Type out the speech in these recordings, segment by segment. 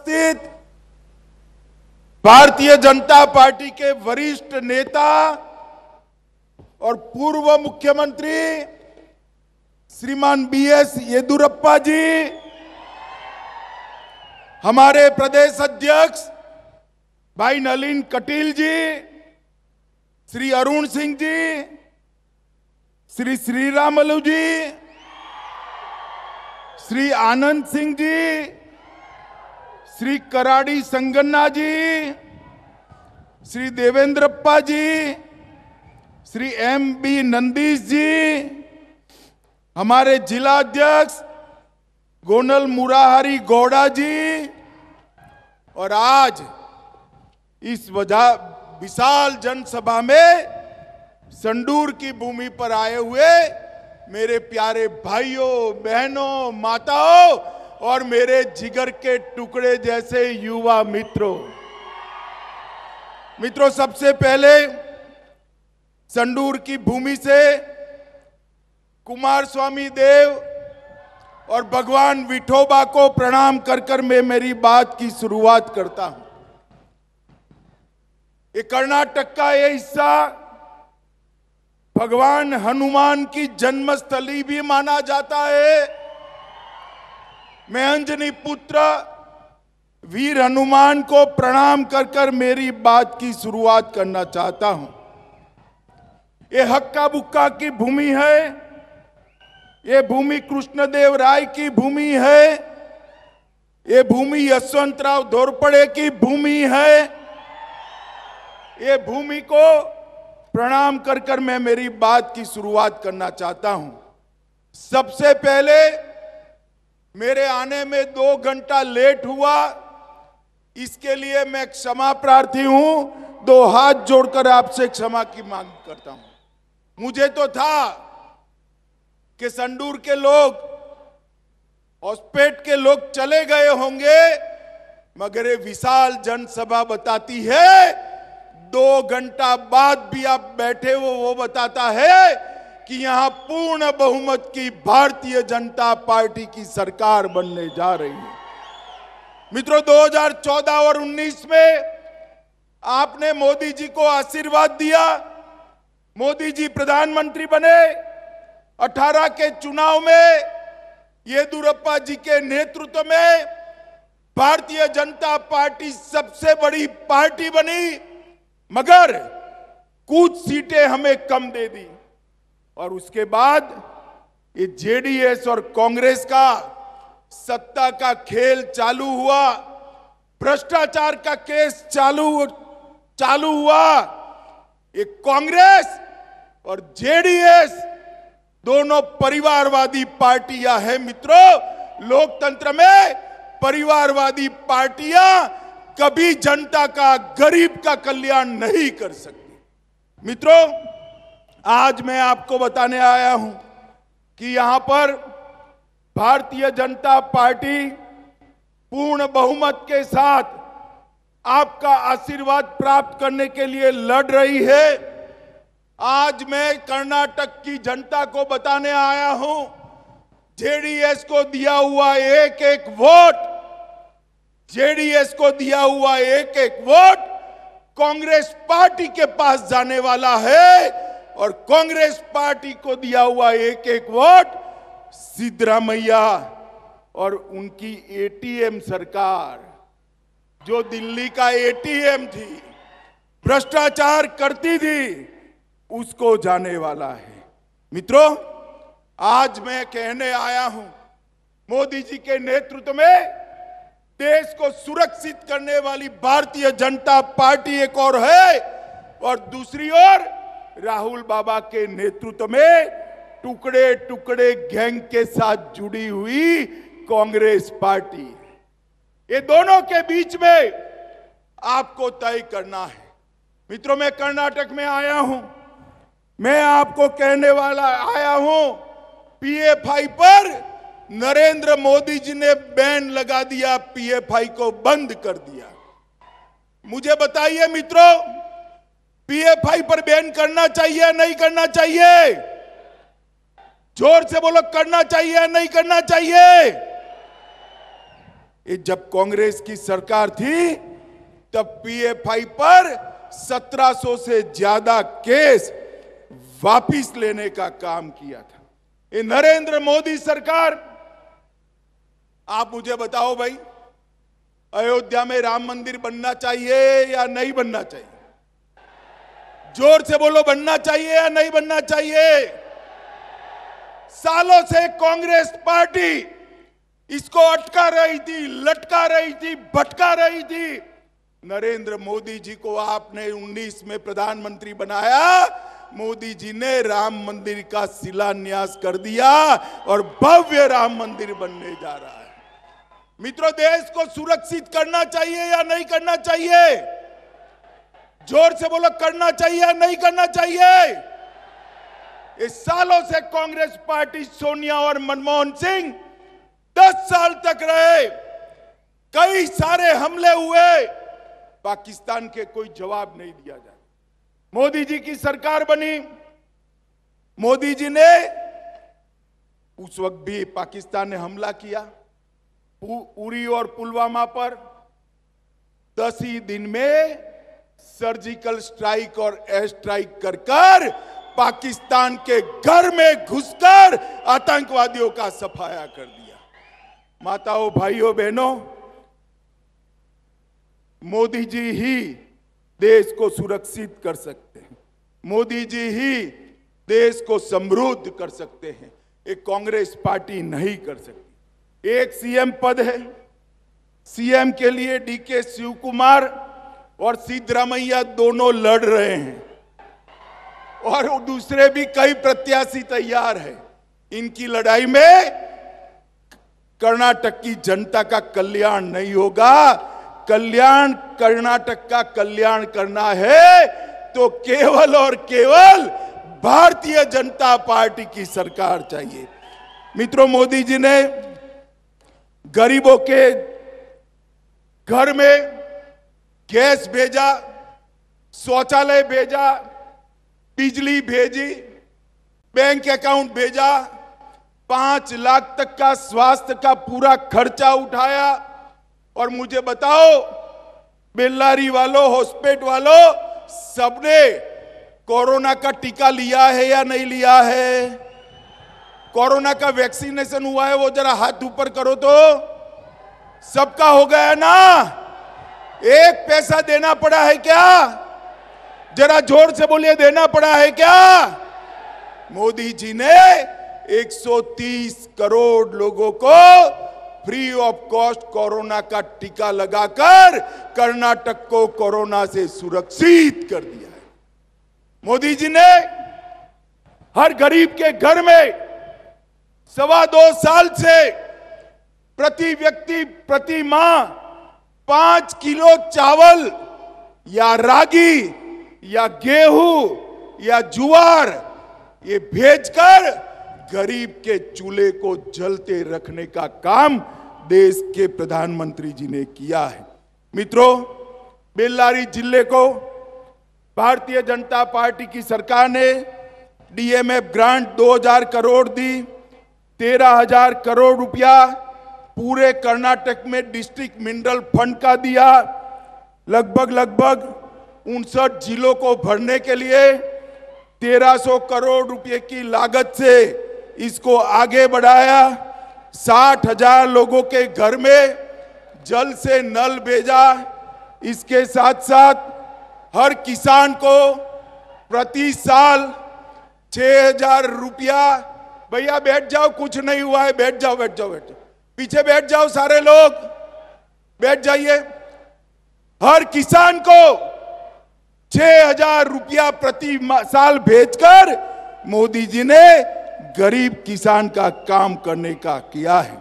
उपस्थित भारतीय जनता पार्टी के वरिष्ठ नेता और पूर्व मुख्यमंत्री श्रीमान बीएस येदियुरप्पा जी, हमारे प्रदेश अध्यक्ष भाई नलिन कटील जी, श्री अरुण सिंह जी, श्री श्रीरामुलु जी, श्री आनंद सिंह जी, श्री कराड़ी संगन्ना जी, श्री देवेंद्रप्पा जी, श्री एम.बी. नंदीश जी, हमारे जिला अध्यक्ष गोनल मुरारी गौड़ा जी, और आज इस विशाल जनसभा में संडूर की भूमि पर आए हुए मेरे प्यारे भाइयों, बहनों, माताओं और मेरे जिगर के टुकड़े जैसे युवा मित्रों, सबसे पहले संडूर की भूमि से कुमार स्वामी देव और भगवान विठोबा को प्रणाम कर मैं मेरी बात की शुरुआत करता हूं। ये कर्नाटक का ये हिस्सा भगवान हनुमान की जन्मस्थली भी माना जाता है। मैं अंजनी पुत्र वीर हनुमान को प्रणाम कर मेरी बात की शुरुआत करना चाहता हूं। ये हक्का बुक्का की भूमि है, ये भूमि कृष्णदेव राय की भूमि है, ये भूमि यशवंतराव घोरपड़े की भूमि है। ये भूमि को प्रणाम कर मैं मेरी बात की शुरुआत करना चाहता हूं। सबसे पहले मेरे आने में 2 घंटा लेट हुआ, इसके लिए मैं क्षमा प्रार्थी हूं। 2 हाथ जोड़कर आपसे क्षमा की मांग करता हूं। मुझे तो था कि संडूर के लोग, हॉस्पेट के लोग चले गए होंगे, मगर ये विशाल जनसभा बताती है 2 घंटा बाद भी आप बैठे हो, वो बताता है कि यहां पूर्ण बहुमत की भारतीय जनता पार्टी की सरकार बनने जा रही है। मित्रों, 2014 और 19 में आपने मोदी जी को आशीर्वाद दिया, मोदी जी प्रधानमंत्री बने। 18 के चुनाव में येदियुरप्पा जी के नेतृत्व में भारतीय जनता पार्टी सबसे बड़ी पार्टी बनी, मगर कुछ सीटें हमें कम दे दी। और उसके बाद ये जेडीएस और कांग्रेस का सत्ता का खेल चालू हुआ, भ्रष्टाचार का केस चालू हुआ। ये कांग्रेस और जेडीएस दोनों परिवारवादी पार्टियां हैं। मित्रों, लोकतंत्र में परिवारवादी पार्टियां कभी जनता का, गरीब का कल्याण नहीं कर सकती। मित्रों, आज मैं आपको बताने आया हूं कि यहां पर भारतीय जनता पार्टी पूर्ण बहुमत के साथ आपका आशीर्वाद प्राप्त करने के लिए लड़ रही है। आज मैं कर्नाटक की जनता को बताने आया हूं, जेडीएस को दिया हुआ एक वोट, जेडीएस को दिया हुआ एक वोट कांग्रेस पार्टी के पास जाने वाला है, और कांग्रेस पार्टी को दिया हुआ एक वोट सिद्धरामैया और उनकी एटीएम सरकार, जो दिल्ली का एटीएम थी, भ्रष्टाचार करती थी, उसको जाने वाला है। मित्रों, आज मैं कहने आया हूं, मोदी जी के नेतृत्व में देश को सुरक्षित करने वाली भारतीय जनता पार्टी एक और है, और दूसरी ओर राहुल बाबा के नेतृत्व में टुकड़े टुकड़े गैंग के साथ जुड़ी हुई कांग्रेस पार्टी। ये दोनों के बीच में आपको तय करना है। मित्रों, मैं कर्नाटक में आया हूं, मैं आपको कहने वाला आया हूं, पीएफआई पर नरेंद्र मोदी जी ने बैन लगा दिया, पीएफआई को बंद कर दिया। मुझे बताइए मित्रों, पीएफआई पर बैन करना चाहिए या नहीं करना चाहिए? जोर से बोलो, करना चाहिए या नहीं करना चाहिए? ये जब कांग्रेस की सरकार थी तब पीएफआई पर 1700 से ज्यादा केस वापिस लेने का काम किया था। ये नरेंद्र मोदी सरकार, आप मुझे बताओ भाई, अयोध्या में राम मंदिर बनना चाहिए या नहीं बनना चाहिए? जोर से बोलो, बनना चाहिए या नहीं बनना चाहिए? सालों से कांग्रेस पार्टी इसको अटका रही थी, लटका रही थी, भटका रही थी। नरेंद्र मोदी जी को आपने 19 में प्रधानमंत्री बनाया। मोदी जी ने राम मंदिर का शिलान्यास कर दिया और भव्य राम मंदिर बनने जा रहा है। मित्रों, देश को सुरक्षित करना चाहिए या नहीं करना चाहिए? जोर से बोलो, करना चाहिए या नहीं करना चाहिए? इस सालों से कांग्रेस पार्टी, सोनिया और मनमोहन सिंह 10 साल तक रहे, कई सारे हमले हुए, पाकिस्तान के कोई जवाब नहीं दिया जाता। मोदी जी की सरकार बनी, मोदी जी ने उस वक्त भी पाकिस्तान ने हमला किया उरी और पुलवामा पर। 10 ही दिन में सर्जिकल स्ट्राइक और एयर स्ट्राइक कर पाकिस्तान के घर में घुसकर आतंकवादियों का सफाया कर दिया। माताओं, भाइयों, बहनों, मोदी जी ही देश को सुरक्षित कर सकते हैं, मोदी जी ही देश को समृद्ध कर सकते हैं। एक कांग्रेस पार्टी नहीं कर सकती। एक सीएम पद है, सीएम के लिए डीके शिव कुमार और सिद्धरामैया दोनों लड़ रहे हैं और दूसरे भी कई प्रत्याशी तैयार हैं। इनकी लड़ाई में कर्नाटक की जनता का कल्याण नहीं होगा। कल्याण, कर्नाटक का कल्याण करना है तो केवल और केवल भारतीय जनता पार्टी की सरकार चाहिए। मित्रों, मोदी जी ने गरीबों के घर में गैस भेजा, शौचालय भेजा, बिजली भेजी, बैंक अकाउंट भेजा, 5 लाख तक का स्वास्थ्य का पूरा खर्चा उठाया। और मुझे बताओ, बेल्लारी वालों, हॉस्पिटल वालों, सबने कोरोना का टीका लिया है या नहीं लिया है? कोरोना का वैक्सीनेशन हुआ है? वो जरा हाथ ऊपर करो तो। सबका हो गया ना? एक पैसा देना पड़ा है क्या? जरा जोर से बोलिए, देना पड़ा है क्या? मोदी जी ने 130 करोड़ लोगों को फ्री ऑफ कॉस्ट कोरोना का टीका लगाकर कर्नाटक को कोरोना से सुरक्षित कर दिया है। मोदी जी ने हर गरीब के घर में 2.25 साल से प्रति व्यक्ति, प्रति माह 5 किलो चावल या रागी या गेहूं या ज्वार ये भेजकर गरीब के चूल्हे को जलते रखने का काम देश के प्रधानमंत्री जी ने किया है। मित्रों, बेल्लारी जिले को भारतीय जनता पार्टी की सरकार ने डीएमएफ ग्रांट 2000 करोड़ दी, 13,000 करोड़ रुपया पूरे कर्नाटक में डिस्ट्रिक्ट मिनरल फंड का दिया। लगभग 59 जिलों को भरने के लिए 1300 करोड़ रुपए की लागत से इसको आगे बढ़ाया। 60,000 लोगों के घर में जल से नल भेजा। इसके साथ साथ हर किसान को प्रति साल 6,000 रुपया। भैया बैठ जाओ, कुछ नहीं हुआ है, बैठ जाओ, बैठ जाओ, बैठ जाओ, पीछे बैठ जाओ, सारे लोग बैठ जाइए। हर किसान को 6,000 रुपया प्रति साल भेजकर मोदी जी ने गरीब किसान का काम करने का किया है।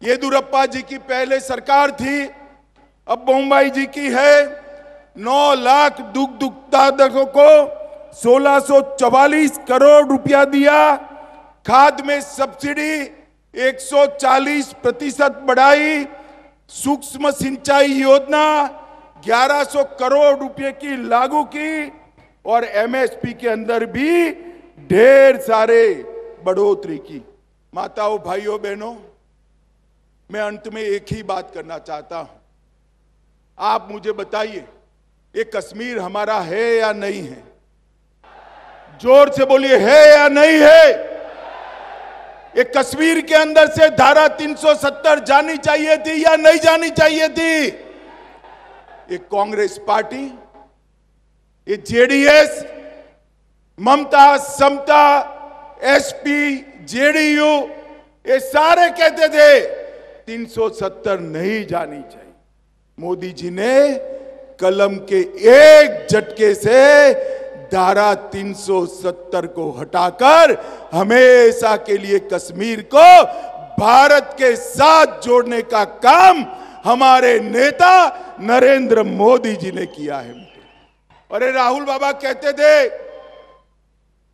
येदियुरप्पा जी की पहले सरकार थी, अब बोम्बाई जी की है। 9 लाख दुग्ध उत्पादकों को 1644 करोड़ रुपया दिया। खाद में सब्सिडी 140% बढ़ाई। सूक्ष्म सिंचाई योजना 1100 करोड़ रुपए की लागू की और एमएसपी के अंदर भी ढेर सारे बढ़ोतरी की। माताओं, भाइयों, बहनों, मैं अंत में एक ही बात करना चाहता हूं, आप मुझे बताइए ये कश्मीर हमारा है या नहीं है? जोर से बोलिए, है या नहीं है? ये कश्मीर के अंदर से धारा 370 जानी चाहिए थी या नहीं जानी चाहिए थी? ये कांग्रेस पार्टी, ये जेडीएस, ममता, समता, एसपी, जेडीयू, ये सारे कहते थे 370 नहीं जानी चाहिए। मोदी जी ने कलम के एक झटके से धारा 370 को हटाकर हमेशा के लिए कश्मीर को भारत के साथ जोड़ने का काम हमारे नेता नरेंद्र मोदी जी ने किया है। अरे राहुल बाबा कहते थे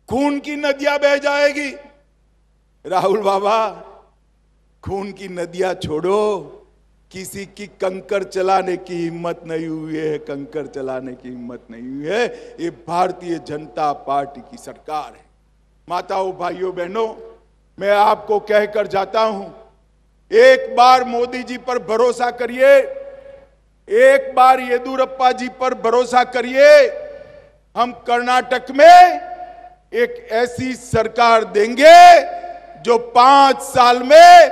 खून की नदियां बह जाएगी। राहुल बाबा, खून की नदियां छोड़ो, किसी की कंकर चलाने की हिम्मत नहीं हुई है, कंकर चलाने की हिम्मत नहीं हुई है। ये भारतीय जनता पार्टी की सरकार है। माताओं, भाइयों, बहनों, मैं आपको कहकर जाता हूं, एक बार मोदी जी पर भरोसा करिए, एक बार येदियुरप्पा जी पर भरोसा करिए। हम कर्नाटक में एक ऐसी सरकार देंगे जो 5 साल में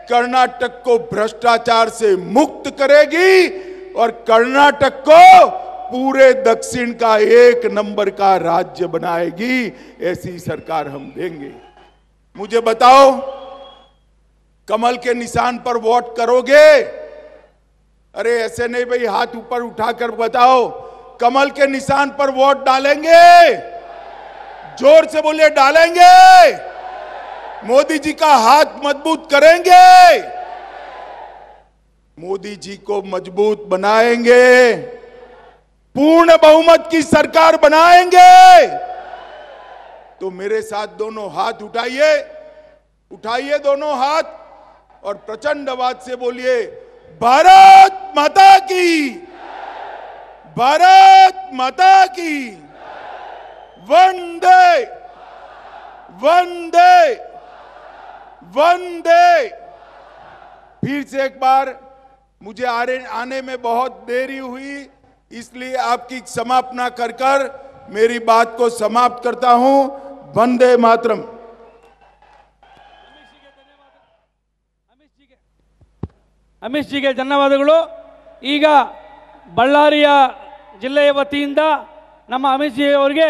कर्नाटक को भ्रष्टाचार से मुक्त करेगी और कर्नाटक को पूरे दक्षिण का 1 नंबर का राज्य बनाएगी। ऐसी सरकार हम देंगे। मुझे बताओ, कमल के निशान पर वोट करोगे? अरे ऐसे नहीं भाई, हाथ ऊपर उठाकर बताओ, कमल के निशान पर वोट डालेंगे? जोर से बोलिए, डालेंगे? मोदी जी का हाथ मजबूत करेंगे? मोदी जी को मजबूत बनाएंगे, पूर्ण बहुमत की सरकार बनाएंगे। तो मेरे साथ दोनों हाथ उठाइए, उठाइए दोनों हाथ और प्रचंड आवाज से बोलिए, भारत माता की, भारत माता की, वंदे वंदे वंदे। फिर से एक बार, मुझे आने में बहुत देरी हुई, इसलिए आपकी समापना कर कर मेरी बात को समाप्त करता हूं। वंदे मातरम। ಅಮಿತ್ ಜಿಗೆ ಧನ್ಯವಾದಗಳು. ಈಗ ಬಳ್ಳಾರಿಯ ಜಿಲ್ಲೆಯ ವತಿಯಿಂದ ನಮ್ಮ ಅಮಿತ್ ಜಿ ಅವರಿಗೆ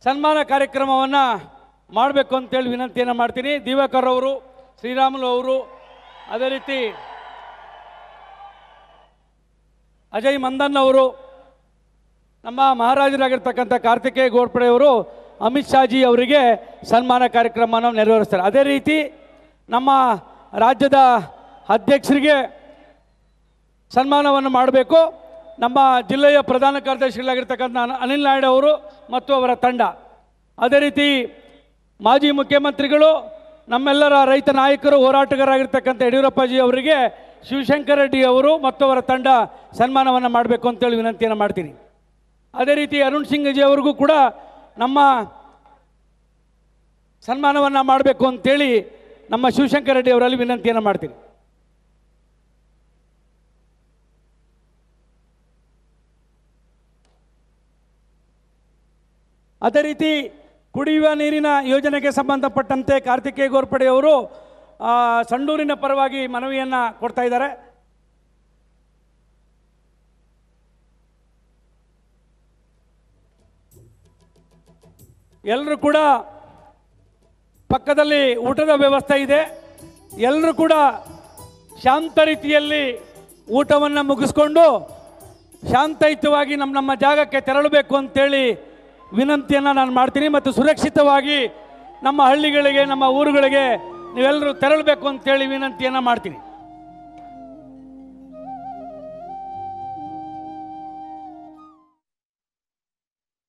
ಸನ್ಮಾನ ಕಾರ್ಯಕ್ರಮವನ್ನು ಮಾಡಬೇಕು ಅಂತೇಳಿ ವಿನಂತಿಯನ್ನು ಮಾಡ್ತೀನಿ. ದಿವಾಕರ್ ಅವರು, ಶ್ರೀರಾಮುಲು ಅವರು, ಅದೇ ರೀತಿ ಅಜಯ್ ಮಂದನ್ ಅವರು, ನಮ್ಮ ಮಹಾರಾಜರಾಗಿರ್ತಕ್ಕಂಥ ಕಾರ್ತಿಕೇಯ ಗೋರ್ಪಡೆ ಅವರು ಅಮಿತ್ ಶಾಜಿ ಅವರಿಗೆ ಸನ್ಮಾನ ಕಾರ್ಯಕ್ರಮವನ್ನು ನೆರವೇರಿಸ್ತಾರೆ. ಅದೇ ರೀತಿ ನಮ್ಮ ರಾಜ್ಯದ ಅಧ್ಯಕ್ಷರಿಗೆ ಸನ್ಮಾನವನ್ನು ಮಾಡಬೇಕು. ನಮ್ಮ ಜಿಲ್ಲೆಯ ಪ್ರಧಾನ ಕಾರ್ಯದರ್ಶಿಗಳಾಗಿರ್ತಕ್ಕಂಥ ಅನಿಲ್ ನಾಯ್ಡು ಅವರು ಮತ್ತು ಅವರ ತಂಡ, ಅದೇ ರೀತಿ ಮಾಜಿ ಮುಖ್ಯಮಂತ್ರಿಗಳು, ನಮ್ಮೆಲ್ಲರ ರೈತ ನಾಯಕರು, ಹೋರಾಟಗಾರರಾಗಿರ್ತಕ್ಕಂಥ ಯಡಿಯೂರಪ್ಪಾಜಿ ಅವರಿಗೆ ಶಿವಶಂಕರ ರೆಡ್ಡಿ ಅವರು ಮತ್ತು ಅವರ ತಂಡ ಸನ್ಮಾನವನ್ನು ಮಾಡಬೇಕು ಅಂತೇಳಿ ವಿನಂತಿಯನ್ನು ಮಾಡ್ತೀನಿ. ಅದೇ ರೀತಿ ಅರುಣ್ ಸಿಂಗ್ ಜಿ ಅವ್ರಿಗೂ ಕೂಡ ನಮ್ಮ ಸನ್ಮಾನವನ್ನು ಮಾಡಬೇಕು ಅಂತೇಳಿ ನಮ್ಮ ಶಿವಶಂಕರ ರೆಡ್ಡಿ ಅವರಲ್ಲಿ ವಿನಂತಿಯನ್ನು ಮಾಡ್ತೀನಿ. ಅದೇ ರೀತಿ ಕುಡಿಯುವ ನೀರಿನ ಯೋಜನೆಗೆ ಸಂಬಂಧಪಟ್ಟಂತೆ ಕಾರ್ತಿಕೇಯ ಗೋರ್ಪಡೆ ಅವರು ಸಂಡೂರಿನ ಪರವಾಗಿ ಮನವಿಯನ್ನು ಕೊಡ್ತಾ ಇದ್ದಾರೆ. ಎಲ್ಲರೂ ಕೂಡ ಪಕ್ಕದಲ್ಲಿ ಊಟದ ವ್ಯವಸ್ಥೆ ಇದೆ. ಎಲ್ಲರೂ ಕೂಡ ಶಾಂತ ರೀತಿಯಲ್ಲಿ ಊಟವನ್ನು ಮುಗಿಸ್ಕೊಂಡು ಶಾಂತಯುತವಾಗಿ ನಮ್ಮ ಜಾಗಕ್ಕೆ ತೆರಳಬೇಕು ಅಂತೇಳಿ ವಿನಂತಿಯನ್ನು ನಾನು ಮಾಡ್ತೀನಿ. ಮತ್ತು ಸುರಕ್ಷಿತವಾಗಿ ನಮ್ಮ ಹಳ್ಳಿಗಳಿಗೆ, ನಮ್ಮ ಊರುಗಳಿಗೆ ನೀವೆಲ್ಲರೂ ತೆರಳಬೇಕು ಅಂತೇಳಿ ವಿನಂತಿಯನ್ನು ಮಾಡ್ತೀನಿ.